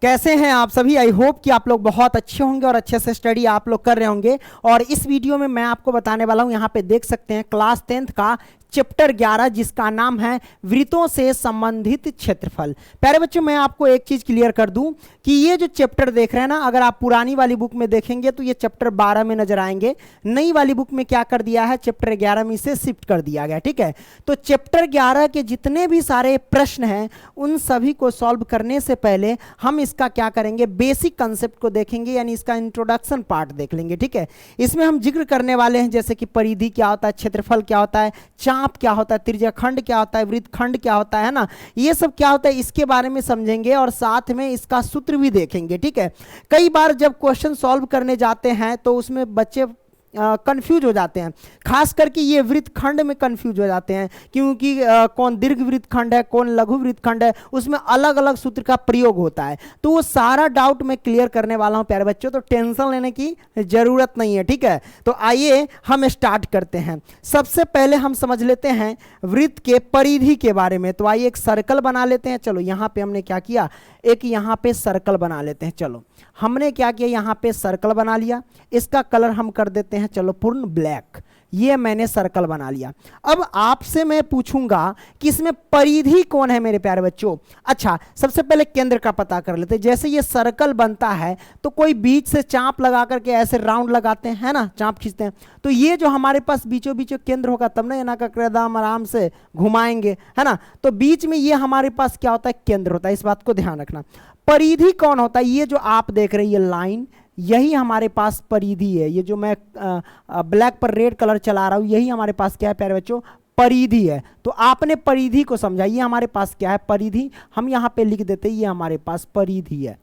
कैसे हैं आप सभी। आई होप कि आप लोग बहुत अच्छे होंगे और अच्छे से स्टडी आप लोग कर रहे होंगे। और इस वीडियो में मैं आपको बताने वाला हूं, यहाँ पे देख सकते हैं क्लास 10th का चैप्टर 11 जिसका नाम है वृत्तों से संबंधित क्षेत्रफल। प्यारे बच्चों, मैं आपको एक चीज क्लियर कर दूं कि ये जो चैप्टर देख रहे हैं ना, अगर आप पुरानी वाली बुक में देखेंगे तो ये चैप्टर 12 में नजर आएंगे। नई वाली बुक में क्या कर दिया है, चैप्टर 11 में इसे शिफ्ट कर दिया गया। ठीक है, तो चैप्टर 11 के जितने भी सारे प्रश्न हैं उन सभी को सॉल्व करने से पहले हम इसका क्या करेंगे, बेसिक कंसेप्ट को देखेंगे, यानी इसका इंट्रोडक्शन पार्ट देख लेंगे। ठीक है, इसमें हम जिक्र करने वाले हैं जैसे कि परिधि क्या होता है, क्षेत्रफल क्या होता है, चाप क्या होता है, त्रिज्याखंड क्या होता है, वृत्तखंड क्या होता है ना, ये सब क्या होता है इसके बारे में समझेंगे और साथ में इसका सूत्र भी देखेंगे। ठीक है, कई बार जब क्वेश्चन सॉल्व करने जाते हैं तो उसमें बच्चे कंफ्यूज हो जाते हैं, खास करके ये वृत्तखंड में कंफ्यूज हो जाते हैं क्योंकि कौन दीर्घ वृत्तखंड है, कौन लघु वृत्तखंड है, उसमें अलग अलग सूत्र का प्रयोग होता है। तो वो सारा डाउट मैं क्लियर करने वाला हूं प्यारे बच्चों, तो टेंशन लेने की जरूरत नहीं है। ठीक है, तो आइए हम स्टार्ट करते हैं। सबसे पहले हम समझ लेते हैं वृत्त के परिधि के बारे में। तो आइए एक सर्कल बना लेते हैं। चलो यहाँ पे हमने क्या किया, एक यहाँ पे सर्कल बना लेते हैं। चलो हमने क्या किया, यहाँ पे सर्कल बना लिया, इसका कलर हम कर देते हैं चलो पूर्ण ब्लैक। ये मैंने सर्कल बना लिया। अब आपसे मैं पूछूंगा कि इसमें परिधि कौन है मेरे प्यारे बच्चों। अच्छा, सबसे पहले केंद्र का पता कर लेते हैं। जैसे ये सर्कल बनता है तो कोई बीच से चाप लगा करके ऐसे राउंड लगाते हैं ना, चाप खींचते हैं, तो ये जो हमारे पास बीचों बीच केंद्र होगा तब ना ये ना कदम आराम से घुमाएंगे, है ना। तो बीच में ये हमारे पास क्या होता है, केंद्र होता है। इस बात को ध्यान रखना। परिधि कौन होता है, ये जो आप देख रहे हैं ये लाइन, यही हमारे पास परिधि है। ये जो मैं ब्लैक पर रेड कलर चला रहा हूं यही हमारे पास क्या है प्यारे बच्चों, परिधि है। तो आपने परिधि को समझा, ये हमारे पास क्या है, परिधि। हम यहां पे लिख देते हैं ये हमारे पास परिधि है।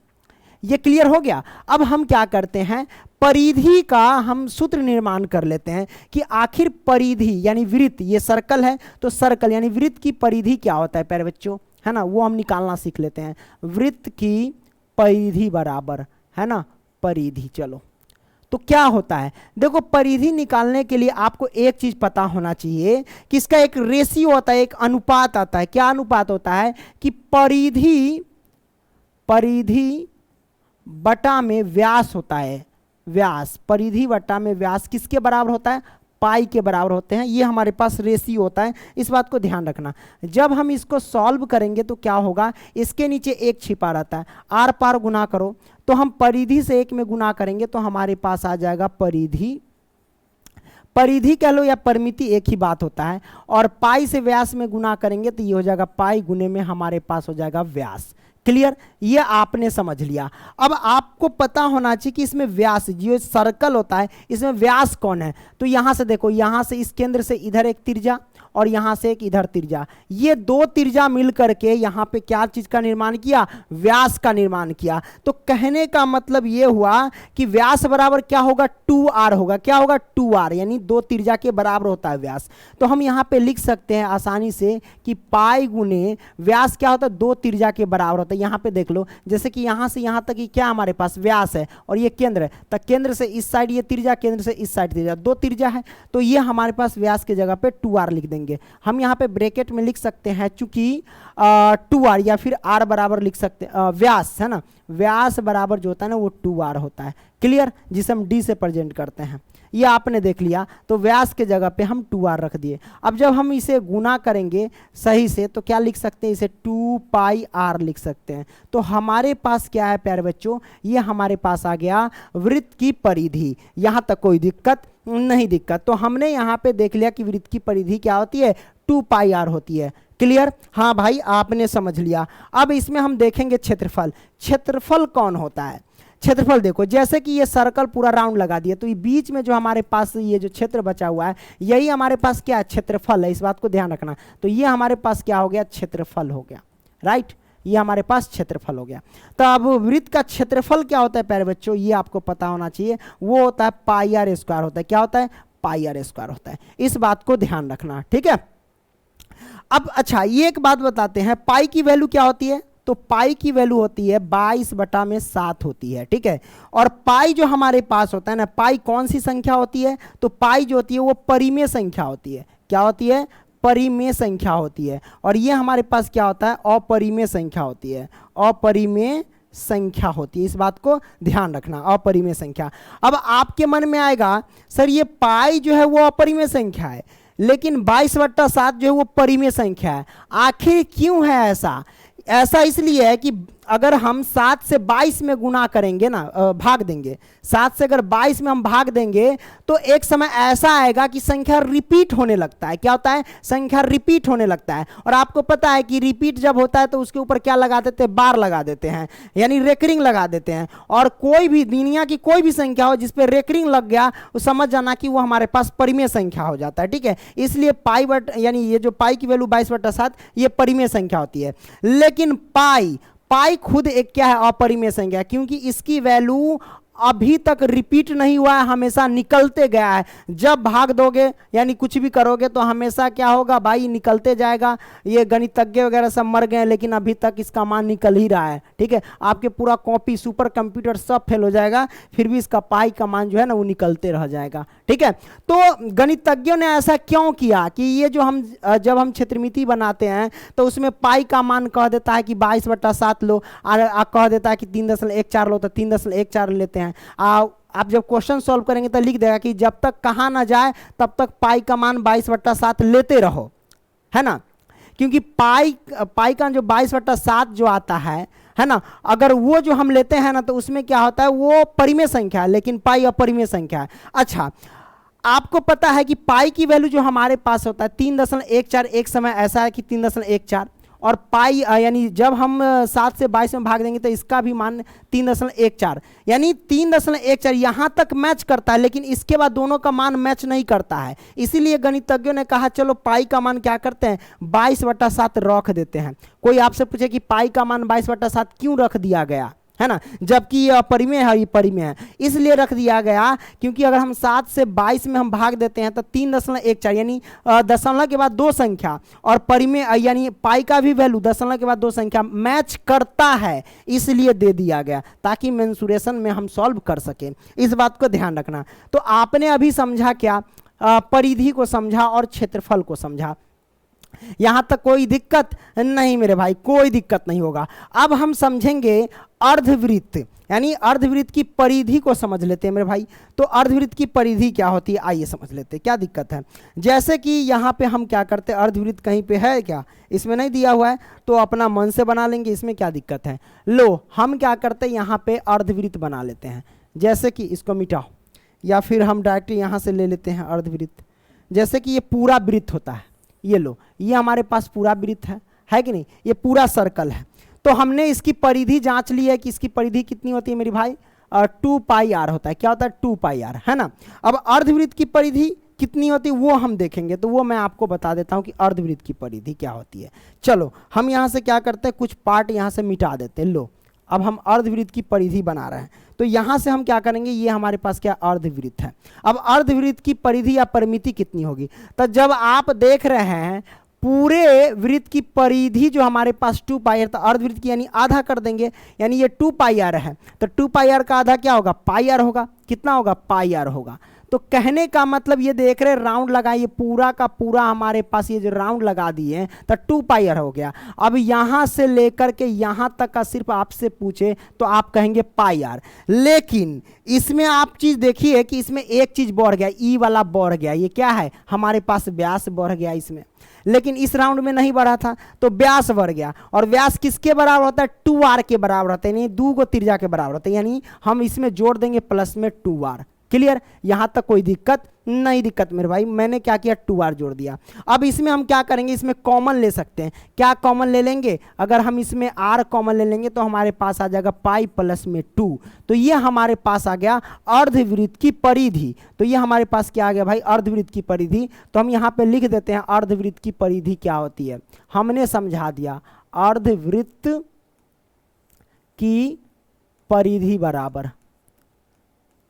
ये क्लियर हो गया। अब हम क्या करते हैं, परिधि का हम सूत्र निर्माण कर लेते हैं कि आखिर परिधि यानी वृत्त, ये सर्कल है तो सर्कल यानी वृत्त की परिधि क्या होता है प्यारे बच्चों, है ना, वो हम निकालना सीख लेते हैं। वृत्त की परिधि बराबर है ना परिधि। चलो तो क्या होता है, देखो परिधि निकालने के लिए आपको एक चीज पता होना चाहिए कि इसका एक रेशियो होता है, एक अनुपात आता है। क्या अनुपात होता है कि परिधि बटा में व्यास होता है। व्यास, परिधि बटा में व्यास किसके बराबर होता है, पाई के बराबर होते हैं। ये हमारे पास रेशियो होता है, इस बात को ध्यान रखना। जब हम इसको सॉल्व करेंगे तो क्या होगा, इसके नीचे एक छिपा रहता है, आर पार गुना करो तो हम परिधि से एक में गुना करेंगे तो हमारे पास आ जाएगा परिधि। परिधि कह लो या परिमिति एक ही बात होता है। और पाई से व्यास में गुना करेंगे तो ये हो जाएगा पाई गुने में हमारे पास हो जाएगा व्यास। क्लियर, ये आपने समझ लिया। अब आपको पता होना चाहिए कि इसमें व्यास, जो सर्कल होता है इसमें व्यास कौन है। तो यहां से देखो, यहां से इस केंद्र से इधर एक त्रिज्या और यहां से एक इधर त्रिज्या, ये दो त्रिज्या मिलकर के यहां पे क्या चीज का निर्माण किया, व्यास का निर्माण किया। तो कहने का मतलब ये हुआ कि व्यास बराबर क्या होगा, 2r होगा। क्या होगा, 2r, यानी दो त्रिज्या के बराबर होता है व्यास। तो हम यहां पे लिख सकते हैं आसानी से कि पाई गुने व्यास क्या होता है, दो त्रिज्या के बराबर होता है। यहां पे देख लो, जैसे कि यहां से यहां तक कि क्या हमारे पास व्यास है और ये केंद्र है, तो केंद्र से इस साइड ये त्रिज्या, केंद्र से इस साइड त्रिज्या, दो त्रिज्या है। तो ये हमारे पास व्यास की जगह पे 2r लिख देंगे। हम यहाँ पे ब्रैकेट में लिख सकते हैं चूंकि 2r या फिर r बराबर लिख सकते हैं, व्यास है ना, व्यास बराबर जो होता है ना वो 2r होता है। क्लियर, जिसे हम d से प्रेजेंट करते हैं। ये आपने देख लिया, तो व्यास के जगह पे हम 2r रख दिए। अब जब हम इसे गुना करेंगे सही से तो क्या लिख सकते हैं, इसे 2 पाई r लिख सकते हैं। तो हमारे पास क्या है प्यारे बच्चों, ये हमारे पास आ गया वृत्त की परिधि। यहां तक कोई दिक्कत नहीं, दिक्कत तो हमने यहां पे देख लिया कि वृत्त की परिधि क्या होती है, 2 पाई r होती है। क्लियर, हाँ भाई आपने समझ लिया। अब इसमें हम देखेंगे क्षेत्रफल। क्षेत्रफल कौन होता है, क्षेत्रफल देखो, जैसे कि ये सर्कल पूरा राउंड लगा दिया तो ये बीच में जो हमारे पास ये जो क्षेत्र बचा हुआ है यही हमारे पास क्या है, क्षेत्रफल है। इस बात को ध्यान रखना। तो ये हमारे पास क्या हो गया, क्षेत्रफल हो गया। राइट, ये हमारे पास क्षेत्रफल हो गया। तो अब वृत्त का क्षेत्रफल क्या होता है प्यारे बच्चों, ये आपको पता होना चाहिए। वो होता है पाई आर स्क्वायर होता है। क्या होता है, पाई आर स्क्वायर होता है। इस बात को ध्यान रखना, ठीक है। अब अच्छा, ये एक बात बताते हैं, पाई की वैल्यू क्या होती है, तो पाई की वैल्यू होती है 22/7 होती है। ठीक है, और पाई जो हमारे पास होता है ना, पाई कौन सी संख्या होती है, तो पाई जो होती है वो परिमेय संख्या होती है। क्या होती है, परिमेय संख्या होती है। और ये हमारे पास क्या होता है, अपरिमेय संख्या होती है। अपरिमेय संख्या होती है। इस बात को ध्यान रखना, अपरिमेय संख्या। अब आपके मन में आएगा सर ये पाई जो है वो अपरिमेय संख्या है, लेकिन 22/7 जो है वो परिमेय संख्या है। आखिर क्यों है ऐसा? ऐसा इसलिए है कि अगर हम 7 से 22 में गुना करेंगे ना, भाग देंगे, 7 से अगर 22 में हम भाग देंगे तो एक समय ऐसा आएगा कि संख्या रिपीट होने लगता है। क्या होता है? संख्या रिपीट होने लगता है। और आपको पता है कि रिपीट जब होता है तो उसके ऊपर क्या लगा देते हैं? बार लगा देते हैं, यानी रेकरिंग लगा देते हैं। और कोई भी दुनिया की कोई भी संख्या हो जिसपे रेकरिंग लग गया, वो समझ जाना कि वो हमारे पास परिमेय संख्या हो जाता है। ठीक है, इसलिए पाई यानी ये जो पाई की वैल्यू 22/7 ये परिमेय संख्या होती है। लेकिन पाई खुद एक क्या है? अपरिमेय संख्या, क्योंकि इसकी वैल्यू अभी तक रिपीट नहीं हुआ है, हमेशा निकलते गया है। जब भाग दोगे यानी कुछ भी करोगे तो हमेशा क्या होगा भाई? निकलते जाएगा। ये गणितज्ञ वगैरह सब मर गए लेकिन अभी तक इसका मान निकल ही रहा है। ठीक है, आपके पूरा कॉपी सुपर कंप्यूटर सब फेल हो जाएगा, फिर भी इसका पाई का मान जो है ना वो निकलते रह जाएगा। ठीक है, तो गणितज्ञों ने ऐसा क्यों किया कि ये जो हम जब हम क्षेत्रमिति बनाते हैं तो उसमें पाई का मान कह देता है कि 22/7 लो, और कह देता है कि 3.14 लो तो 3.14 लेते हैं। आप जब क्वेश्चन सॉल्व करेंगे तो लिख देगा कि जब तक कहा ना जाए तब तक पाई का मान 22/7 लेते रहो, है ना। क्योंकि पाई का जो 22/7 जो आता है ना, अगर वो जो हम लेते हैं ना तो उसमें क्या होता है? वो परिमेय संख्या है, लेकिन पाई अपरिमेय संख्या है। अच्छा, आपको पता है कि पाई की वैल्यू जो हमारे पास होता है 3.14, एक समय ऐसा है कि 3.14, और पाई यानी जब हम 7 से 22 में भाग देंगे तो इसका भी मान 3.14, यानी 3.14 यहाँ तक मैच करता है, लेकिन इसके बाद दोनों का मान मैच नहीं करता है। इसीलिए गणितज्ञों ने कहा चलो पाई का मान क्या करते हैं? 22/7 रख देते हैं। कोई आपसे पूछे कि पाई का मान 22/7 क्यों रख दिया गया, है ना, जबकि ये अपरिमेय है, ये परिमेय है। इसलिए रख दिया गया क्योंकि अगर हम 7 से 22 में हम भाग देते हैं तो 3.14 यानी दशमलव के बाद दो संख्या, और परिमेय यानी पाई का भी वैल्यू दशमलव के बाद दो संख्या मैच करता है, इसलिए दे दिया गया ताकि मेंसुरेशन में हम सॉल्व कर सकें। इस बात को ध्यान रखना। तो आपने अभी समझा क्या? परिधि को समझा और क्षेत्रफल को समझा। यहां तक कोई दिक्कत नहीं मेरे भाई, कोई दिक्कत नहीं होगा। अब हम समझेंगे अर्धवृत्त, यानी अर्धवृत्त की परिधि को समझ लेते हैं मेरे भाई। तो अर्धवृत्त की परिधि क्या होती है आइए समझ लेते हैं, क्या दिक्कत है। जैसे कि यहाँ पे हम क्या करते हैं, अर्धवृत्त कहीं पे है क्या? इसमें नहीं दिया हुआ है तो अपना मन से बना लेंगे, इसमें क्या दिक्कत है। लो हम क्या करते हैं, यहाँ पे अर्धवृत्त बना लेते हैं। जैसे कि इसको मिटाओ, या फिर हम डायरेक्ट यहाँ से ले लेते हैं अर्धवृत्त। जैसे कि ये पूरा वृत्त होता है, ये लो, ये हमारे पास पूरा वृत्त है कि नहीं, ये पूरा सर्कल है। तो हमने इसकी परिधि जांच ली है कि इसकी परिधि कितनी होती है मेरी भाई? 2πr होता है। क्या होता है? 2πr, है ना। अब अर्धवृत्त की परिधि कितनी होती है वो हम देखेंगे, तो वो मैं आपको बता देता हूं कि अर्धवृत्त की परिधि क्या होती है। चलो हम यहां से क्या करते हैं, कुछ पार्ट यहां से मिटा देते हैं। लो अब हम अर्धवृत्त की परिधि बना रहे हैं, तो यहां से हम क्या करेंगे, ये हमारे पास क्या अर्धवृत्त है। अब अर्धवृत्त की परिधि या परिमिति कितनी होगी? तो जब आप देख रहे हैं पूरे वृत्त की परिधि जो हमारे पास 2πr, तो अर्धवृत्त की यानी आधा कर देंगे, यानी ये 2πr है, तो 2πr का आधा क्या होगा? πr होगा। कितना होगा? πr होगा। तो कहने का मतलब ये देख रहे राउंड लगाइए, पूरा का पूरा हमारे पास ये जो राउंड लगा दिए तो 2πr हो गया। अब यहां से लेकर के यहां तक का सिर्फ आपसे पूछे तो आप कहेंगे πr, लेकिन इसमें आप चीज देखिए कि इसमें एक चीज बढ़ गया, ई वाला बढ़ गया। ये क्या है? हमारे पास व्यास बढ़ गया इसमें, लेकिन इस राउंड में नहीं बढ़ा था तो व्यास बढ़ गया। और व्यास किसके बराबर होता है? 2r के बराबर होता है, यानी 2 को त्रिज्या के बराबर होता है, यानी हम इसमें जोड़ देंगे प्लस में 2r। क्लियर? यहां तक कोई दिक्कत नहीं? दिक्कत मेरे भाई, मैंने क्या किया? 2r जोड़ दिया। अब इसमें हम क्या करेंगे, इसमें कॉमन ले सकते हैं। क्या कॉमन ले लेंगे? अगर हम इसमें r कॉमन ले लेंगे तो हमारे पास आ जाएगा पाई प्लस में 2। तो ये हमारे पास आ गया अर्धवृत्त की परिधि। तो ये हमारे पास क्या आ गया भाई? अर्धवृत्त की परिधि। तो हम यहाँ पे लिख देते हैं अर्धवृत्त की परिधि क्या होती है, हमने समझा दिया। अर्धवृत्त की परिधि बराबर,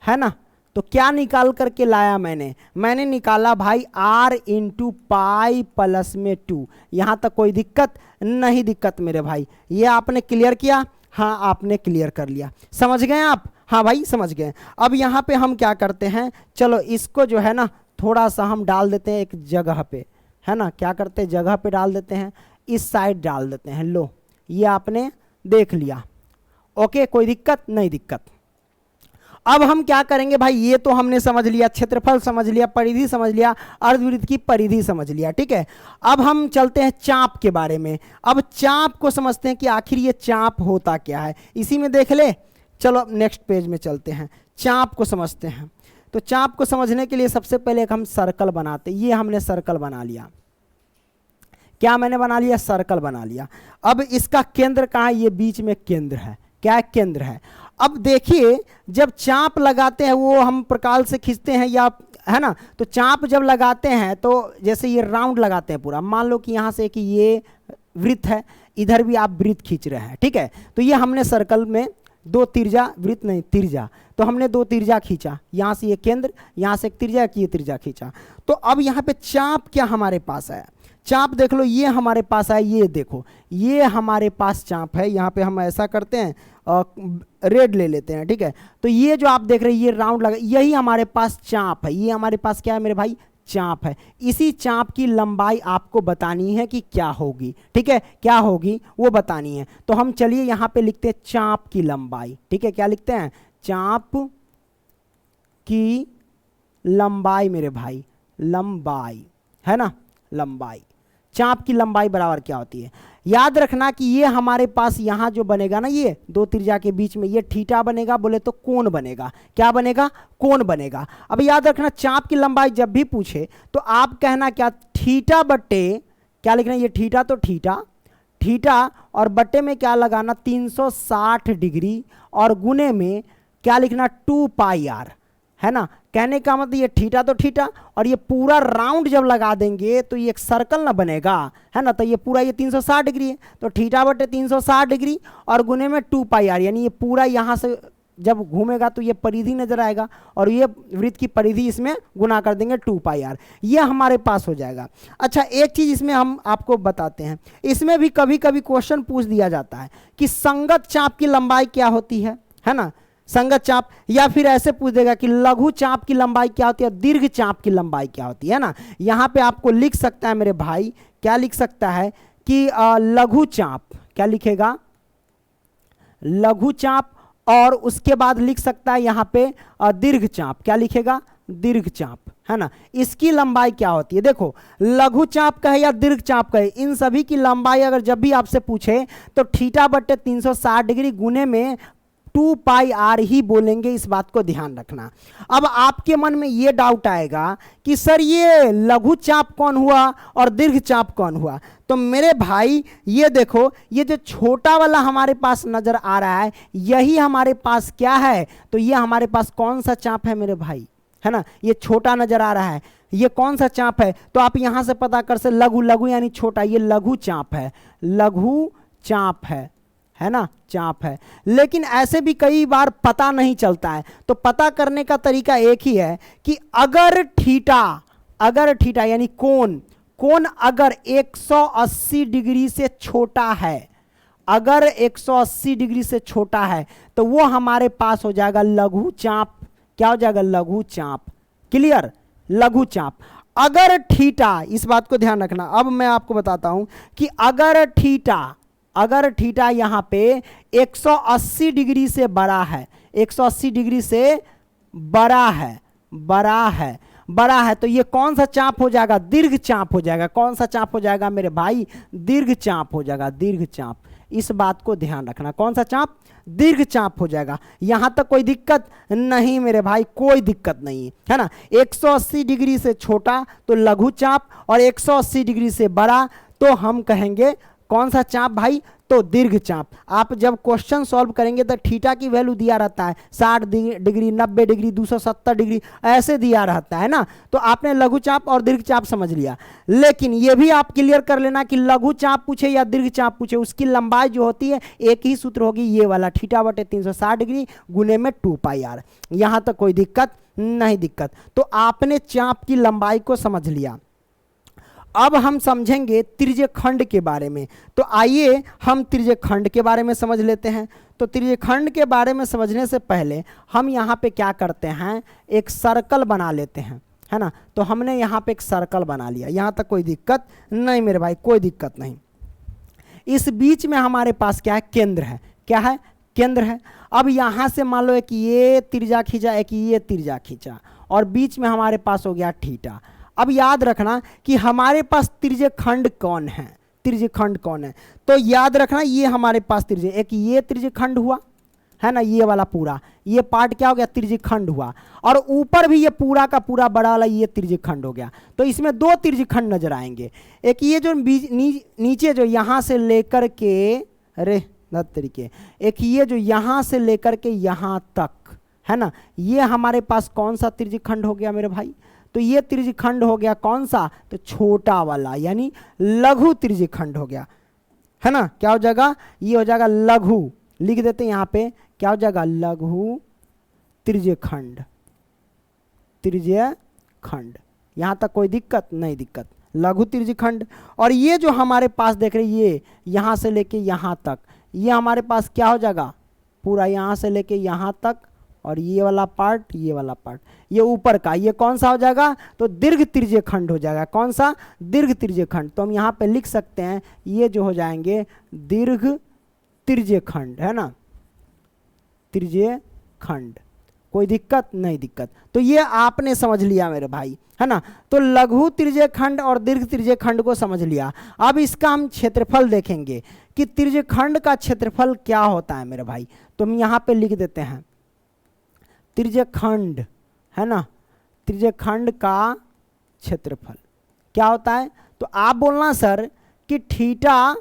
है ना। तो क्या निकाल करके लाया मैंने निकाला भाई r इंटू पाई प्लस में 2। यहां तक कोई दिक्कत नहीं? दिक्कत मेरे भाई, ये आपने क्लियर किया? हाँ आपने क्लियर कर लिया। समझ गए आप? हाँ भाई समझ गए। अब यहाँ पे हम क्या करते हैं, चलो इसको जो है ना थोड़ा सा हम डाल देते हैं एक जगह पे, है ना। क्या करते हैं? जगह पे डाल देते हैं, इस साइड डाल देते हैं। लो ये आपने देख लिया। ओके, कोई दिक्कत नहीं दिक्कत। अब हम क्या करेंगे भाई, ये तो हमने समझ लिया, क्षेत्रफल समझ लिया, परिधि समझ लिया, अर्धवृत्त की परिधि समझ लिया, ठीक है। अब हम चलते हैं चाप के बारे में। अब चाप को समझते हैं कि आखिर ये चाप होता क्या है, इसी में देख ले। चलो नेक्स्ट पेज में चलते हैं, चाप को समझते हैं। तो चाप को समझने के लिए सबसे पहले एक हम सर्कल बनाते, ये हमने सर्कल बना लिया। क्या मैंने बना लिया, सर्कल बना लिया। अब इसका केंद्र कहाँ है, ये बीच में केंद्र है, क्या है, केंद्र है। अब देखिए जब चाप लगाते हैं वो हम प्रकाल से खींचते हैं या, है ना, तो चाप जब लगाते हैं तो जैसे ये राउंड लगाते हैं पूरा, मान लो कि यहाँ से कि ये वृत्त है, इधर भी आप वृत्त खींच रहे हैं, ठीक है। तो ये हमने सर्कल में दो तिरजा, वृत्त नहीं तिरजा, तो हमने दो तिरजा खींचा, यहाँ से ये केंद्र, यहाँ से एक तिरजा की, ये तिरजा खींचा। तो अब यहाँ पे चाप क्या हमारे पास है, चाप देख लो, ये हमारे पास है, ये देखो ये हमारे पास चाप है। यहाँ पे हम ऐसा करते हैं, रेड ले लेते हैं, ठीक है। तो ये जो आप देख रहे हैं ये राउंड लगा, यही हमारे पास चाप है, ये हमारे पास क्या है मेरे भाई, चाप है। इसी चाप की लंबाई आपको बतानी है कि क्या होगी, ठीक है, क्या होगी वो बतानी है। तो हम चलिए यहाँ पे लिखते हैं चाप की लंबाई, ठीक है। क्या लिखते हैं, चाप की लंबाई मेरे भाई, लंबाई, है ना, लंबाई। चाप की लंबाई बराबर क्या होती है, याद रखना कि ये हमारे पास यहाँ जो बनेगा ना, ये दो तिरजा के बीच में ये थीटा बनेगा, बोले तो कोण बनेगा, क्या बनेगा, कोण बनेगा। अब याद रखना चाप की लंबाई जब भी पूछे तो आप कहना क्या, थीटा बट्टे, क्या लिखना, ये थीटा तो थीटा, थीटा और बट्टे में क्या लगाना 360 डिग्री, और गुने में क्या लिखना 2 पाई आर, है ना। कहने का मतलब ये थीटा तो थीटा, और ये पूरा राउंड जब लगा देंगे तो ये एक सर्कल ना बनेगा, है ना। तो ये पूरा ये 360 डिग्री है, तो थीटा बटे 360 डिग्री और गुने में 2 पाई आर, यानी ये पूरा यहाँ से जब घूमेगा तो ये परिधि नजर आएगा, और ये वृत्त की परिधि इसमें गुना कर देंगे 2 पाई आर, ये हमारे पास हो जाएगा। अच्छा एक चीज इसमें हम आपको बताते हैं, इसमें भी कभी कभी क्वेश्चन पूछ दिया जाता है कि संगत चाप की लंबाई क्या होती है ना, संगत चाप, या फिर ऐसे पूछ देगा कि लघु चाप की लंबाई क्या होती है, दीर्घ चाप की लंबाई क्या होती है ना। यहाँ पे आपको लिख सकता है मेरे भाई, क्या लिख सकता है कि लघु चाप, क्या लिखेगा, लघु चाप, और उसके बाद लिख सकता है यहाँ पे दीर्घ चाप, क्या लिखेगा, दीर्घ चाप, है ना। इसकी लंबाई क्या होती है, देखो लघु चाप का है या दीर्घ चाप का है, इन सभी की लंबाई अगर जब भी आपसे पूछे तो थीटा बट्टे 360 डिग्री गुने में 2 पाई आर ही बोलेंगे, इस बात को ध्यान रखना। अब आपके मन में ये डाउट आएगा कि सर ये लघु चाप कौन हुआ और दीर्घ चाप कौन हुआ। तो मेरे भाई ये देखो, ये जो छोटा वाला हमारे पास नजर आ रहा है यही हमारे पास क्या है, तो ये हमारे पास कौन सा चाप है मेरे भाई, है ना। ये छोटा नजर आ रहा है, ये कौन सा चाप है, तो आप यहां से पता कर से, लघु, लघु यानी छोटा, ये लघु चाप है, लघु चाप है ना, चाप है। लेकिन ऐसे भी कई बार पता नहीं चलता है, तो पता करने का तरीका एक ही है कि अगर थीटा यानी कोण अगर 180 डिग्री से छोटा है, अगर 180 डिग्री से छोटा है तो वो हमारे पास हो जाएगा लघु चाप, क्या हो जाएगा, लघु चाप, क्लियर, लघु चाप। अगर थीटा, इस बात को ध्यान रखना, अब मैं आपको बताता हूं कि अगर थीटा यहां पे 180 डिग्री से बड़ा है, 180 डिग्री से बड़ा है, तो ये कौन सा चाप हो जाएगा, दीर्घ चाप हो जाएगा। कौन सा चाप हो जाएगा मेरे भाई, दीर्घ चाप हो जाएगा, दीर्घ चाप। इस बात को ध्यान रखना, कौन सा चाप, दीर्घ चाप हो जाएगा। यहां तक कोई दिक्कत नहीं मेरे भाई, कोई दिक्कत नहीं है ना। 180 डिग्री से छोटा तो लघु चाप, और 180 डिग्री से बड़ा तो हम कहेंगे कौन सा चाप भाई, तो दीर्घ चाप। आप जब क्वेश्चन सॉल्व करेंगे तो थीटा की वैल्यू दिया रहता है 60 डिग्री, 90 डिग्री, 270 डिग्री, ऐसे दिया रहता है ना। तो आपने लघु चाप और दीर्घ चाप समझ लिया, लेकिन ये भी आप क्लियर कर लेना कि लघु चाप पूछे या दीर्घ चाप पूछे, उसकी लंबाई जो होती है एक ही सूत्र होगी, ये वाला, थीटा बटे 360 डिग्री गुने में 2 पाई आर। यहां तक कोई दिक्कत नहीं, दिक्कत। तो आपने चाप की लंबाई को समझ लिया। अब हम समझेंगे त्रिज्यखंड के बारे में, तो आइए हम त्रिज्यखंड के बारे में समझ लेते हैं। तो त्रिज्यखंड के बारे में समझने से पहले हम यहाँ पे क्या करते हैं, एक सर्कल बना लेते हैं, है ना। तो हमने यहाँ पे एक सर्कल बना लिया, यहाँ तक कोई दिक्कत नहीं मेरे भाई, कोई दिक्कत नहीं। इस बीच में हमारे पास क्या है, केंद्र है, क्या है, केंद्र है। अब यहाँ से मान लो एक ये त्रिज्या खींचा, एक ये त्रिज्या खींचा, और बीच में हमारे पास हो गया थीटा। अब याद रखना कि हमारे पास त्रिज्यखंड कौन है, त्रिज्यखंड कौन है, तो याद रखना ये हमारे पास त्रिज्य, एक ये त्रिज्यखंड हुआ है ना, ये वाला पूरा ये पार्ट क्या हो गया, त्रिज्यखंड हुआ, और ऊपर भी ये पूरा का पूरा बड़ा वाला ये त्रिज्यखंड हो गया। तो इसमें दो त्रिज्यखंड नजर आएंगे, एक ये जो नीचे जो यहाँ से लेकर के, अरे तरीके, एक ये जो यहाँ से लेकर के यहाँ तक है ना, ये हमारे पास कौन सा त्रिज्यखंड हो गया मेरे भाई, तो ये त्रिज्यखंड हो गया कौन सा, तो छोटा वाला, यानी लघु त्रिज्यखंड हो गया है ना। क्या हो जाएगा, ये हो जाएगा लघु, लिख देते हैं यहाँ पे, क्या हो जाएगा, लघु त्रिज्यखंड, त्रिज्यखंड। यहाँ तक कोई दिक्कत नहीं, दिक्कत, लघु त्रिज्यखंड। और ये जो हमारे पास देख रहे ये यहाँ से लेके यहाँ तक, ये हमारे पास क्या हो जाएगा, पूरा यहाँ से लेके यहाँ तक, और ये वाला पार्ट, ये वाला पार्ट, ये ऊपर का, ये कौन सा हो जाएगा, तो दीर्घ त्रिज्यखंड हो जाएगा। कौन सा, दीर्घ त्रिज्यखंड। तो हम यहाँ पे लिख सकते हैं ये जो हो जाएंगे दीर्घ त्रिज्यखंड, है ना, त्रिज्यखंड, कोई दिक्कत नहीं, दिक्कत। तो ये आपने समझ लिया मेरे भाई, है ना। तो लघु त्रिज्यखंड और दीर्घ त्रिज्यखंड को समझ लिया। अब इसका हम क्षेत्रफल देखेंगे कि त्रिज्यखंड का क्षेत्रफल क्या होता है मेरे भाई। तो हम यहाँ पे लिख देते हैं त्रिज्यखंड, है ना, त्रिज्यखंड का क्षेत्रफल क्या होता है। तो आप बोलना सर कि थीटा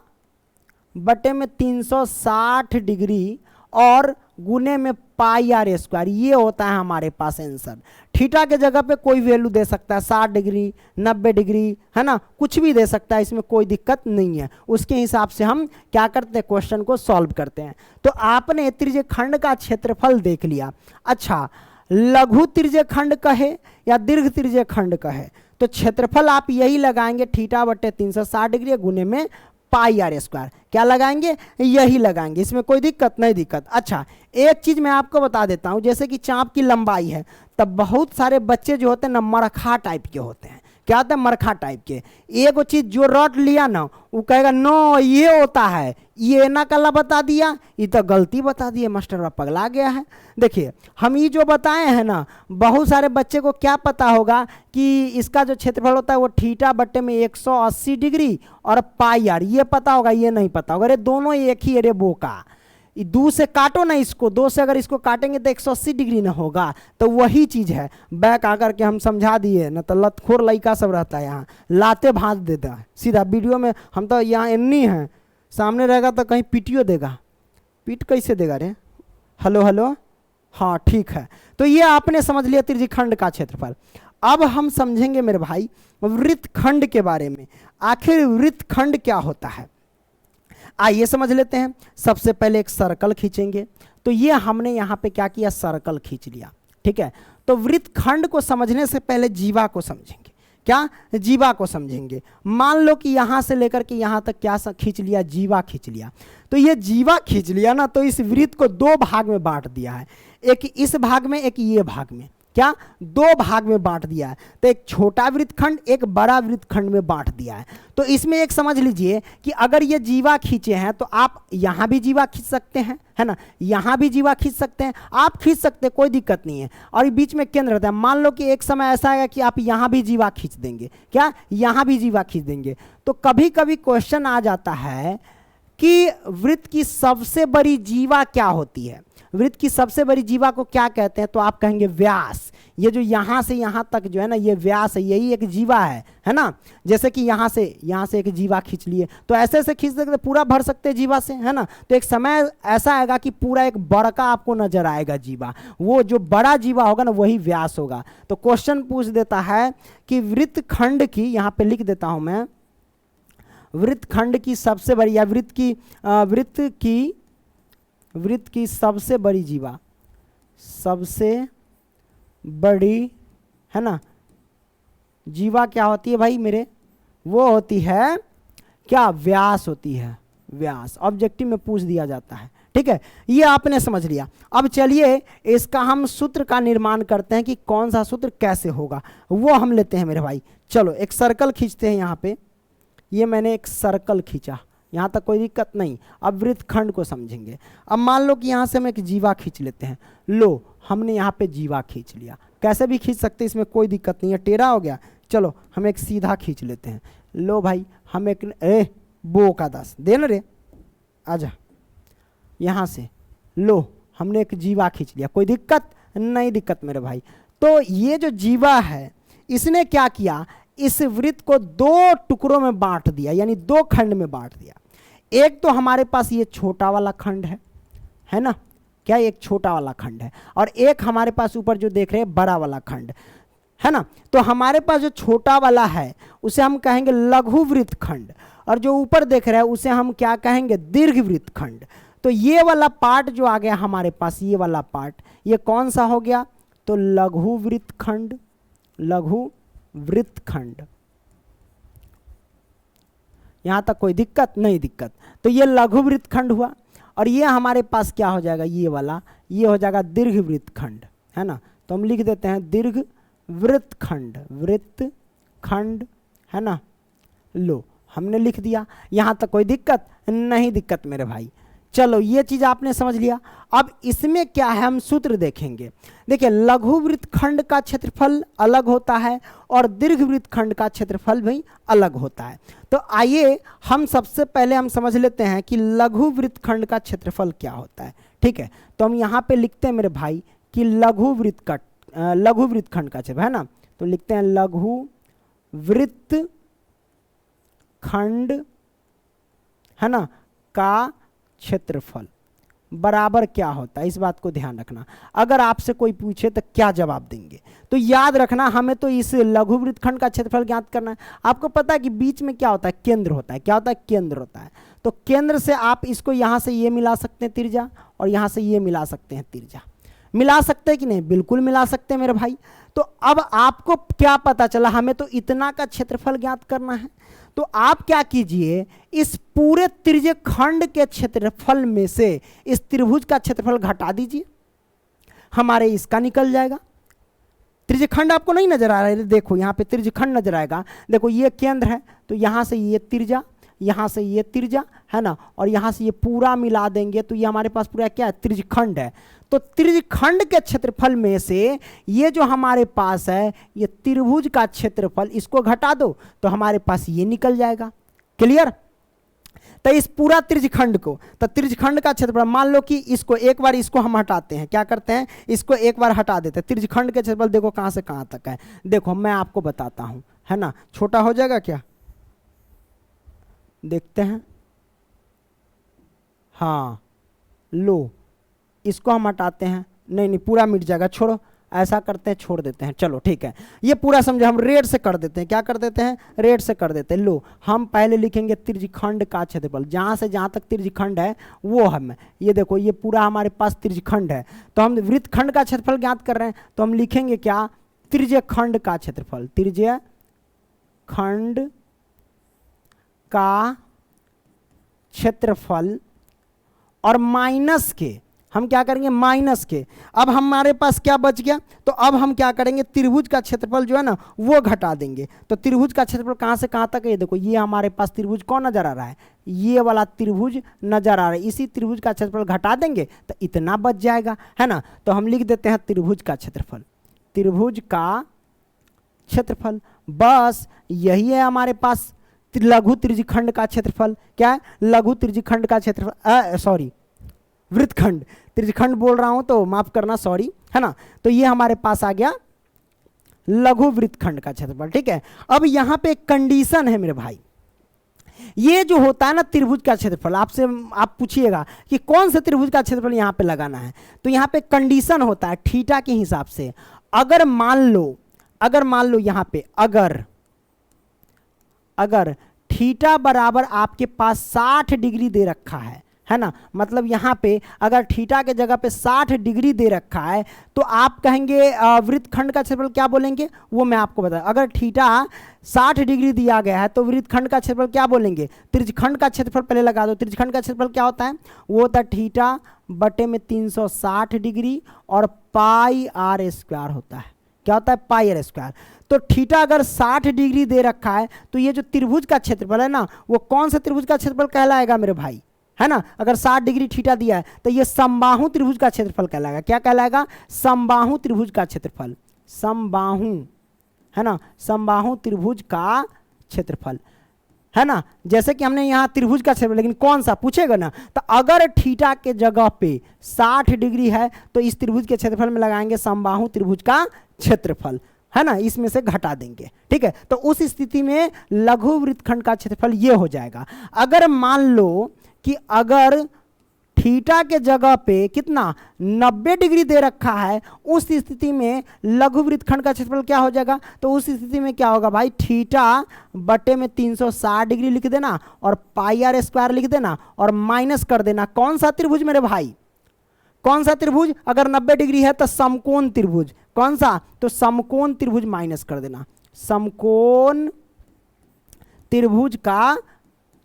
बटे में 360 डिग्री और गुने में पाई आर स्क्वायर, ये होता है हमारे पास आंसर। थीटा के जगह पे कोई वैल्यू दे सकता है, 60 डिग्री, 90 डिग्री, है ना, कुछ भी दे सकता है, इसमें कोई दिक्कत नहीं है। उसके हिसाब से हम क्या करते हैं, क्वेश्चन को सॉल्व करते हैं। तो आपने त्रिज्यखंड का क्षेत्रफल देख लिया। अच्छा, लघु त्रिज्यखंड कहे या दीर्घ त्रिज्यखंड कहे, तो क्षेत्रफल आप यही लगाएंगे, थीटा बटे 360 डिग्री गुने में पाई आर स्क्वायर, क्या लगाएंगे, यही लगाएंगे, इसमें कोई दिक्कत नहीं, दिक्कत। अच्छा, एक चीज मैं आपको बता देता हूं, जैसे कि चाप की लंबाई है, तब बहुत सारे बच्चे जो होते हैं ना मरखा टाइप के होते हैं। क्या होता है, मरखा टाइप के। एक चीज जो रट लिया ना, वो कहेगा नो ये होता है, ये ना कल्ला बता दिया, ये तो गलती बता दिया, मास्टर पगला गया है। देखिए हम ये जो बताए हैं ना, बहुत सारे बच्चे को क्या पता होगा कि इसका जो क्षेत्रफल होता है वो थीटा बट्टे में 180 डिग्री और पाई आर, ये पता होगा, ये नहीं पता होगा। अरे दोनों एक ही, अरे बोका, दो से काटो ना इसको, दो से अगर इसको काटेंगे तो 180 डिग्री ना होगा। तो वही चीज है, बैक आकर के हम समझा दिए ना, तो लतखोर लड़का सब रहता है यहाँ, लाते भांज देता है सीधा वीडियो में। हम तो यहाँ एन्नी हैं, सामने रहेगा तो कहीं पीटियो देगा, पीट कैसे देगा रे, हेलो हेलो, हाँ ठीक है। तो ये आपने समझ लिया त्रिज्यखंड का क्षेत्रफल। अब हम समझेंगे मेरे भाई वृत्तखंड के बारे में। आखिर वृत्तखंड क्या होता है, आइए समझ लेते हैं। सबसे पहले एक सर्कल खींचेंगे, तो ये हमने यहाँ पे क्या किया, सर्कल खींच लिया, ठीक है। तो वृत्तखंड को समझने से पहले जीवा को समझेंगे। क्या, जीवा को समझेंगे। मान लो कि यहाँ से लेकर के यहाँ तक क्या खींच लिया, जीवा खींच लिया। तो ये जीवा खींच लिया ना, तो इस वृत्त को दो भाग में बांट दिया है, एक इस भाग में, एक ये भाग में, क्या, दो भाग में बांट दिया है। तो एक छोटा वृत्तखंड, एक बड़ा वृत्तखंड में बांट दिया है। तो इसमें एक समझ लीजिए कि अगर ये जीवा खींचे हैं तो आप यहां भी जीवा खींच सकते हैं, है ना, यहां भी जीवा खींच सकते हैं, आप खींच सकते हैं, कोई दिक्कत नहीं है। और बीच में केंद्र रहता है। मान लो कि एक समय ऐसा आएगा कि आप यहां भी जीवा खींच देंगे, क्या, यहां भी जीवा खींच देंगे। तो कभी कभी क्वेश्चन आ जाता है कि वृत्त की सबसे बड़ी जीवा क्या होती है, वृत्त की सबसे बड़ी जीवा को क्या कहते हैं, तो आप कहेंगे व्यास। ये जो यहाँ से यहाँ तक जो है ना, ये व्यास है, यही एक जीवा है ना। जैसे कि यहाँ से एक जीवा खींच लिए, तो ऐसे ऐसे खींच सकते, पूरा भर सकते हैं जीवा से, है ना। तो एक समय ऐसा आएगा कि पूरा एक बड़का आपको नजर आएगा जीवा, वो जो बड़ा जीवा होगा ना वही व्यास होगा। तो क्वेश्चन पूछ देता है कि वृत्तखंड की, यहाँ पे लिख देता हूं मैं, वृत्तखंड की सबसे बड़ी, या वृत्त की सबसे बड़ी जीवा, सबसे बड़ी, है ना, जीवा क्या होती है भाई मेरे, वो होती है क्या, व्यास होती है, व्यास। ऑब्जेक्टिव में पूछ दिया जाता है, ठीक है। ये आपने समझ लिया। अब चलिए इसका हम सूत्र का निर्माण करते हैं कि कौन सा सूत्र कैसे होगा, वो हम लेते हैं मेरे भाई। चलो एक सर्कल खींचते हैं यहाँ पे, ये मैंने एक सर्कल खींचा, यहाँ तक कोई दिक्कत नहीं। अब वृत्तखंड को समझेंगे। अब मान लो कि यहाँ से हम एक जीवा खींच लेते हैं। लो, हमने यहाँ पे जीवा खींच लिया, कैसे भी खींच सकते, इसमें कोई दिक्कत नहीं है। टेढ़ा हो गया, चलो हम एक सीधा खींच लेते हैं। लो भाई, हम एक बो का 10 दे ना रे, आजा यहाँ से। लो, हमने एक जीवा खींच लिया, कोई दिक्कत नहीं, दिक्कत मेरे भाई। तो ये जो जीवा है इसने क्या किया, इस वृत्त को 2 टुकड़ों में बांट दिया, यानी 2 खंड में बांट दिया। एक तो हमारे पास ये छोटा वाला खंड है ना, क्या एक छोटा वाला खंड है, और एक हमारे पास ऊपर जो देख रहे हैं बड़ा वाला खंड है ना। तो हमारे पास जो छोटा वाला है उसे हम कहेंगे लघु वृत्त खंड, और जो ऊपर देख रहे हैं उसे हम क्या कहेंगे, दीर्घ वृत्त खंड। तो ये वाला पार्ट जो आ गया हमारे पास, ये वाला पार्ट, ये कौन सा हो गया, तो लघु वृत्त खंड, लघु वृत्त खंड। यहां तक कोई दिक्कत नहीं, दिक्कत। तो ये लघु वृत्त खंड हुआ, और ये हमारे पास क्या हो जाएगा, ये वाला, ये हो जाएगा दीर्घ वृत्त खंड, है ना। तो हम लिख देते हैं दीर्घ वृत्त खंड, वृत्त खंड, है ना। लो, हमने लिख दिया, यहां तक कोई दिक्कत नहीं, दिक्कत मेरे भाई। चलो, ये चीज आपने समझ लिया। अब इसमें क्या है, हम सूत्र देखेंगे। देखिए, लघु वृत्त खंड का क्षेत्रफल अलग होता है और दीर्घ वृत्त खंड का क्षेत्रफल भी अलग होता है। तो आइए हम सबसे पहले हम समझ लेते हैं कि लघु वृत्त खंड का क्षेत्रफल क्या होता है। ठीक है, तो हम यहाँ पे लिखते हैं मेरे भाई कि लघु वृत्त खंड का क्षेत्रफल, है ना। तो लिखते हैं लघु वृत्त खंड, है ना, का क्षेत्रफल बराबर क्या होता है, इस बात को ध्यान रखना। अगर आपसे कोई पूछे तो क्या जवाब देंगे, तो याद रखना हमें तो इस लघु वृत्त खंड का क्षेत्रफल ज्ञात करना है। आपको पता है कि बीच में क्या होता है, केंद्र होता है। क्या होता है, केंद्र होता है। तो केंद्र से आप इसको यहां से ये मिला सकते हैं त्रिज्या, और यहां से ये मिला सकते हैं त्रिज्या। मिला सकते हैं कि नहीं, बिल्कुल मिला सकते हैं मेरे भाई। तो अब आपको क्या पता चला, हमें तो इतना का क्षेत्रफल ज्ञात करना है। तो आप क्या कीजिए, इस पूरे त्रिज्य खंड के क्षेत्रफल में से इस त्रिभुज का क्षेत्रफल घटा दीजिए, हमारे इसका निकल जाएगा। त्रिज्य खंड आपको नहीं नजर आ रहा है, देखो यहाँ पे त्रिज्य खंड नजर आएगा। देखो ये केंद्र है, तो यहाँ से ये त्रिज्या, यहाँ से ये त्रिज्या, है ना, और यहाँ से ये पूरा मिला देंगे तो ये हमारे पास पूरा क्या है, त्रिज्य खंड है। तो त्रिज्य खंड के क्षेत्रफल में से ये जो हमारे पास है, ये त्रिभुज का क्षेत्रफल, इसको घटा दो तो हमारे पास ये निकल जाएगा। क्लियर। तो इस पूरा त्रिज्य खंड को, तो त्रिज्य खंड का क्षेत्रफल, मान लो कि इसको एक बार, इसको हम हटाते हैं, क्या करते हैं, इसको एक बार हटा देते हैं। त्रिज्य खंड के क्षेत्रफल देखो कहां से कहां तक है, देखो मैं आपको बताता हूं, है ना। छोटा हो जाएगा क्या, देखते हैं। हाँ, लो, इसको हम हटाते हैं, नहीं पूरा मिट जाएगा, छोड़ो, ऐसा करते हैं, छोड़ देते हैं। चलो ठीक है, ये पूरा समझो, हम रेड से कर देते हैं। क्या कर देते हैं, रेड से कर देते हैं। लो, हम पहले लिखेंगे त्रिज्य खंड का क्षेत्रफल, जहां से जहां तक त्रिज्य खंड है वो हम, ये देखो ये पूरा हमारे पास त्रिज्य खंड है। तो हम वृत्त खंड का क्षेत्रफल ज्ञात कर रहे हैं, तो हम लिखेंगे क्या, त्रिज्य खंड का क्षेत्रफल, त्रिज्य खंड का क्षेत्रफल, और माइनस के, हम क्या करेंगे, माइनस के। अब हमारे पास क्या बच गया, तो अब हम क्या करेंगे, त्रिभुज का क्षेत्रफल जो है ना वो घटा देंगे। तो त्रिभुज का क्षेत्रफल कहां से कहां तक है, ये देखो ये हमारे पास त्रिभुज कौन नजर आ रहा है, ये वाला त्रिभुज नजर आ रहा है। इसी त्रिभुज का क्षेत्रफल घटा देंगे तो इतना बच जाएगा, है ना। तो हम लिख देते हैं त्रिभुज का क्षेत्रफल, त्रिभुज का क्षेत्रफल। बस यही है हमारे पास लघु त्रिज्यखंड का क्षेत्रफल। क्या है, लघु त्रिज्यखंड का क्षेत्रफल, सॉरी वृत्तखंड, त्रिज्यखंड बोल रहा हूं तो माफ करना, सॉरी, है ना। तो ये हमारे पास आ गया लघु वृत्तखंड का क्षेत्रफल। ठीक है, अब यहां पे एक कंडीशन है मेरे भाई, ये जो होता है ना त्रिभुज का क्षेत्रफल, आपसे आप पूछिएगा कि कौन से त्रिभुज का क्षेत्रफल यहां पे लगाना है, तो यहां पे कंडीशन होता है थीटा के हिसाब से। अगर मान लो यहां पे अगर थीटा बराबर आपके पास 60 डिग्री दे रखा है ना, मतलब यहाँ पे अगर थीटा के जगह पे 60 डिग्री दे रखा है तो आप कहेंगे वृत्तखंड का क्षेत्रफल क्या बोलेंगे, वो मैं आपको बता। अगर थीटा 60 डिग्री दिया गया है तो वृत्तखंड का क्षेत्रफल क्या बोलेंगे, त्रिज्यखंड का क्षेत्रफल पहले लगा दो। त्रिज्यखंड का क्षेत्रफल क्या होता है, वो होता है थीटा बटे में 360 डिग्री और पाई r² होता है। क्या होता है, पाई आर स्क्वायर। तो थीटा अगर 60 डिग्री दे रखा है तो ये जो त्रिभुज का क्षेत्रफल है ना, वो कौन सा त्रिभुज का क्षेत्रफल कहलाएगा मेरे भाई, है ना। अगर 60 डिग्री थीटा दिया है तो ये समबाहु त्रिभुज का क्षेत्रफल कहलाएगा। क्या कहलाएगा, समबाहु त्रिभुज का क्षेत्रफल, समबाहु, है ना, समबाहु त्रिभुज का क्षेत्रफल, है ना। जैसे कि हमने यहाँ त्रिभुज का क्षेत्रफल, लेकिन कौन सा पूछेगा ना, तो अगर थीटा के जगह पे 60 डिग्री है तो इस त्रिभुज के क्षेत्रफल में लगाएंगे समबाहु त्रिभुज का क्षेत्रफल, है ना, इसमें से घटा देंगे, ठीक है। तो उस स्थिति में लघु वृत्तखंड का क्षेत्रफल ये हो जाएगा। अगर मान लो कि अगर थीटा के जगह पे कितना 90 डिग्री दे रखा है, उस स्थिति में लघु वृत्तखंड का क्षेत्रफल क्या हो जाएगा, तो उस स्थिति में क्या होगा भाई, थीटा बटे में 360 डिग्री लिख देना और पाई आर स्क्वायर लिख देना और माइनस कर देना कौन सा त्रिभुज मेरे भाई, कौन सा त्रिभुज, अगर 90 डिग्री है तो समकोण त्रिभुज, कौन सा, तो समकोण त्रिभुज माइनस कर देना, समकोण त्रिभुज का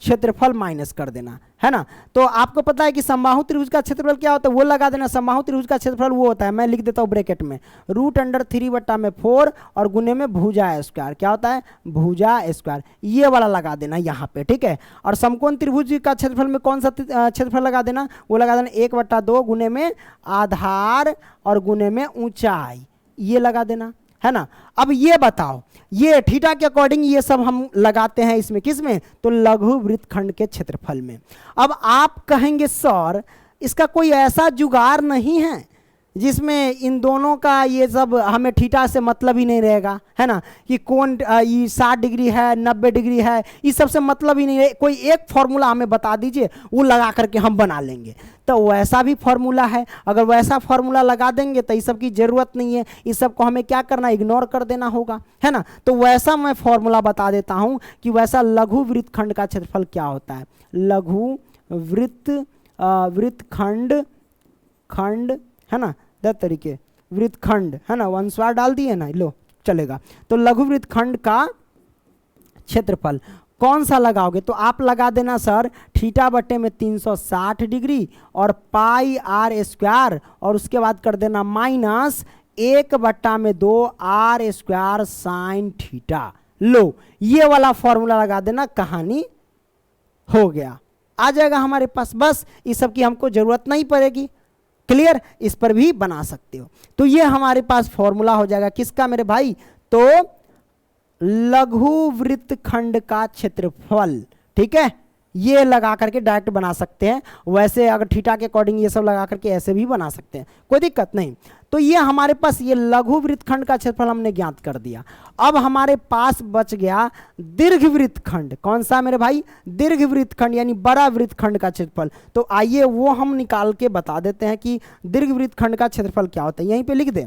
क्षेत्रफल माइनस कर देना, है ना। तो आपको पता है कि समबाहु त्रिभुज का क्षेत्रफल क्या होता है, वो लगा देना। समबाहु त्रिभुज का क्षेत्रफल वो होता है, मैं लिख देता हूँ ब्रैकेट में, √3/4 और गुने में भुजा स्क्वायर, क्या होता है, भुजा स्क्वायर, ये वाला लगा देना यहाँ पे, ठीक है। और समकोण त्रिभुज का क्षेत्रफल में कौन सा क्षेत्रफल लगा देना, वो लगा देना 1/2 गुने में आधार और गुने में ऊंचाई, ये लगा देना, है ना। अब ये बताओ, ये थीटा के अकॉर्डिंग ये सब हम लगाते हैं इसमें, किसमें, तो लघु वृत्तखंड के क्षेत्रफल में। अब आप कहेंगे सर इसका कोई ऐसा जुगाड़ नहीं है जिसमें इन दोनों का ये सब हमें थीटा से मतलब ही नहीं रहेगा, है ना, कि कौन ये 60 डिग्री है 90 डिग्री है, इस सब से मतलब ही नहीं है, कोई एक फॉर्मूला हमें बता दीजिए, वो लगा करके हम बना लेंगे। तो वैसा भी फॉर्मूला है, अगर वैसा फॉर्मूला लगा देंगे तो इस सब की जरूरत नहीं है, इस सब को हमें क्या करना, इग्नोर कर देना होगा, है ना। तो वैसा मैं फॉर्मूला बता देता हूं कि वैसा लघु वृत्तखंड का क्षेत्रफल क्या होता है, लघु वृत्तखंड, खंड, है ना, दस तरीके वृत्तखंड, है ना, अनुस्वार डाल दिए ना, लो चलेगा। तो लघु वृत्तखंड का क्षेत्रफल कौन सा लगाओगे, तो आप लगा देना सर थीटा बटे में 360 डिग्री और पाई आर स्क्वायर, और उसके बाद कर देना minus 1/2 R square sine theta. लो ये वाला फॉर्मूला लगा देना, कहानी हो गया, आ जाएगा हमारे पास। बस इस सब की हमको जरूरत नहीं पड़ेगी, क्लियर, इस पर भी बना सकते हो। तो ये हमारे पास फॉर्मूला हो जाएगा किसका मेरे भाई, तो लघु वृत्तखंड का क्षेत्रफल, ठीक है। ये लगा करके डायरेक्ट बना सकते हैं, वैसे अगर थीटा के अकॉर्डिंग ये सब लगा करके ऐसे भी बना सकते हैं, कोई दिक्कत नहीं। तो ये हमारे पास ये लघु वृत्तखंड का क्षेत्रफल हमने ज्ञात कर दिया। अब हमारे पास बच गया दीर्घ वृत्तखंड, कौन सा मेरे भाई, दीर्घ वृत्तखंड यानी बड़ा वृत्तखंड का क्षेत्रफल। तो आइए वो हम निकाल के बता देते हैं कि दीर्घ वृत्तखंड का क्षेत्रफल क्या होता है, यहीं पे लिख दें।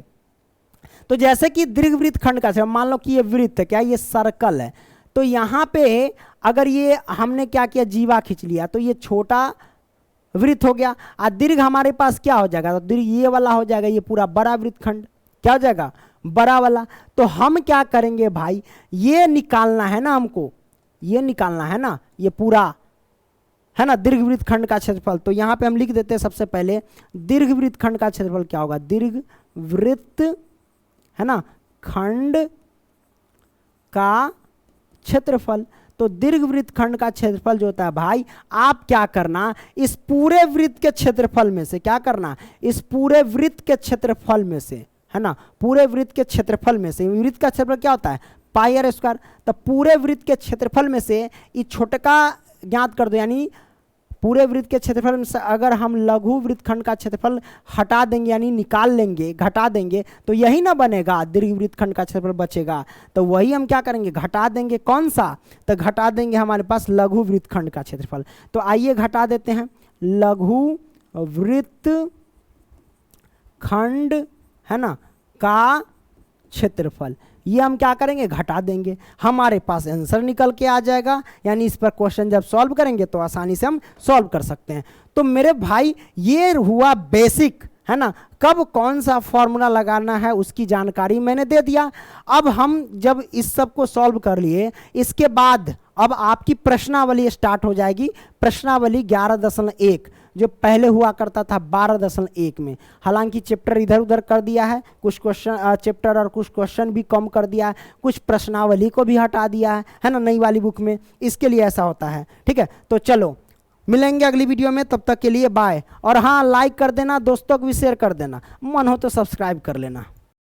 तो जैसे कि दीर्घ वृत्तखंड का क्षेत्रफल, मान लो कि ये वृत्त है, क्या ये सर्कल है, तो यहाँ पे अगर ये हमने क्या किया, जीवा खींच लिया, तो ये छोटा वृत्त हो गया। और दीर्घ हमारे पास क्या हो जाएगा, तो दीर्घ ये वाला हो जाएगा, ये पूरा बड़ा वृत्तखंड, क्या हो जाएगा, बड़ा वाला। तो हम क्या करेंगे भाई, ये निकालना है ना हमको, ये निकालना है ना, ये पूरा, है ना, दीर्घ वृत्तखंड का क्षेत्रफल। तो यहाँ पे हम लिख देते हैं सबसे पहले दीर्घ वृत्तखंड का क्षेत्रफल क्या होगा, दीर्घ वृत्त, है ना, खंड का क्षेत्रफल। तो दीर्घ वृत्तखंड का क्षेत्रफल जो होता है भाई, आप क्या करना, इस पूरे वृत्त के क्षेत्रफल में से क्या करना, इस पूरे वृत्त के क्षेत्रफल में से, है ना, पूरे वृत्त के क्षेत्रफल में से, वृत्त का क्षेत्रफल क्या होता है, पाई आर स्क्वायर। तो पूरे वृत्त के क्षेत्रफल में से ये छोटका ज्ञात कर दो, यानी पूरे वृत्त के क्षेत्रफल में से अगर हम लघु वृत्तखंड का क्षेत्रफल हटा देंगे, यानी निकाल लेंगे, घटा देंगे, तो यही ना बनेगा, दीर्घ वृत्तखंड का क्षेत्रफल बचेगा। तो वही हम क्या करेंगे, घटा देंगे, कौन सा, तो घटा देंगे हमारे पास लघु वृत्तखंड का क्षेत्रफल। तो आइए घटा देते हैं, लघु वृत्तखंड, है ना, का क्षेत्रफल, ये हम क्या करेंगे, घटा देंगे, हमारे पास आंसर निकल के आ जाएगा। यानी इस पर क्वेश्चन जब सॉल्व करेंगे तो आसानी से हम सॉल्व कर सकते हैं। तो मेरे भाई ये हुआ बेसिक, है ना, कब कौन सा फॉर्मूला लगाना है उसकी जानकारी मैंने दे दिया। अब हम जब इस सब को सॉल्व कर लिए, इसके बाद अब आपकी प्रश्नावली स्टार्ट हो जाएगी, प्रश्नावली 11.1। जो पहले हुआ करता था 12.1 में। हालांकि चैप्टर इधर उधर कर दिया है, कुछ क्वेश्चन चैप्टर और कुछ क्वेश्चन भी कम कर दिया है, कुछ प्रश्नावली को भी हटा दिया है ना, नई वाली बुक में। इसके लिए ऐसा होता है, ठीक है। तो चलो मिलेंगे अगली वीडियो में, तब तक के लिए बाय। और हाँ, लाइक कर देना, दोस्तों को भी शेयर कर देना, मन हो तो सब्सक्राइब कर लेना।